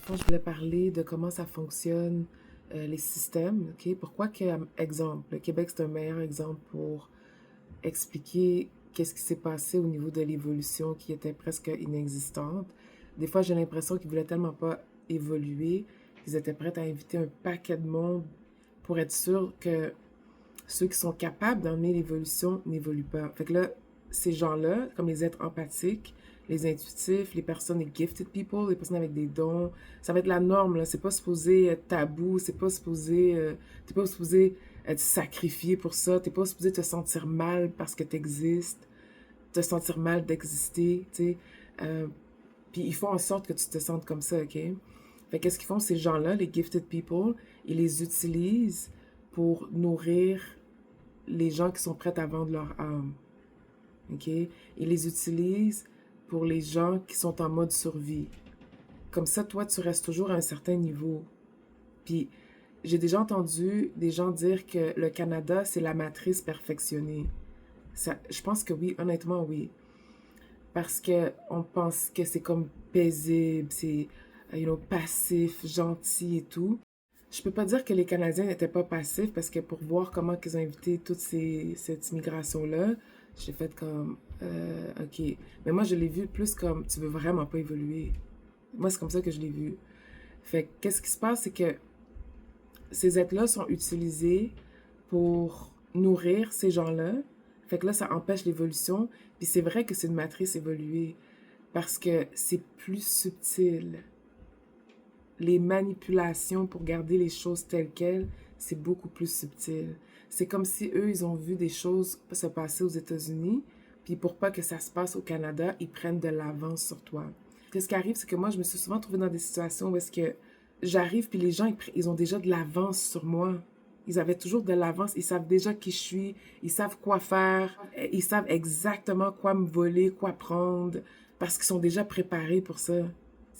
fond, je voulais parler de comment ça fonctionne, les systèmes, OK? Pourquoi que, exemple, le Québec, c'est un meilleur exemple pour expliquer qu'est-ce qui s'est passé au niveau de l'évolution qui était presque inexistante. Des fois, j'ai l'impression qu'ils voulaient tellement pas évoluer qu'ils étaient prêts à inviter un paquet de monde pour être sûr que ceux qui sont capables d'emmener l'évolution n'évoluent pas. Fait que là, ces gens-là, comme les êtres empathiques, les intuitifs, les personnes, les gifted people, les personnes avec des dons, ça va être la norme, là. C'est pas supposé être tabou, c'est pas supposé, t'es pas supposé être sacrifié pour ça, t'es pas supposé te sentir mal parce que t'existes, te sentir mal d'exister, tu sais. Euh, Puis ils font en sorte que tu te sentes comme ça, OK? Fait qu'est-ce qu'ils font, ces gens-là, les gifted people, ils les utilisent pour nourrir les gens qui sont prêts à vendre leur âme. OK? Ils les utilisent pour les gens qui sont en mode survie. Comme ça, toi, tu restes toujours à un certain niveau. Puis, j'ai déjà entendu des gens dire que le Canada, c'est la matrice perfectionnée. Ça, je pense que oui, honnêtement, oui. Parce que on pense que c'est comme paisible, c'est, passif, gentil et tout. Je peux pas dire que les Canadiens n'étaient pas passifs parce que pour voir comment ils ont invité cette immigration-là, j'ai fait comme, ok. Mais moi, je l'ai vu plus comme, tu veux vraiment pas évoluer. Moi, c'est comme ça que je l'ai vu. Fait que, qu'est-ce qui se passe, c'est que ces êtres-là sont utilisés pour nourrir ces gens-là. Fait que là, ça empêche l'évolution. Puis c'est vrai que c'est une matrice évoluée parce que c'est plus subtil. Les manipulations pour garder les choses telles quelles, c'est beaucoup plus subtil. C'est comme si eux, ils ont vu des choses se passer aux États-Unis, puis pour pas que ça se passe au Canada, ils prennent de l'avance sur toi. Ce qui arrive, c'est que moi, je me suis souvent trouvée dans des situations où est-ce que j'arrive, puis les gens, ils ont déjà de l'avance sur moi. Ils avaient toujours de l'avance, ils savent déjà qui je suis, ils savent quoi faire, ils savent exactement quoi me voler, quoi prendre, parce qu'ils sont déjà préparés pour ça.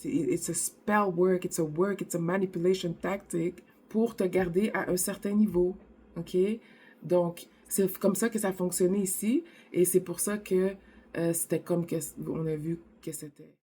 It's a spell work, it's a manipulation tactic pour te garder à un certain niveau. OK? Donc, c'est comme ça que ça fonctionnait ici et c'est pour ça que c'était comme que on a vu que c'était.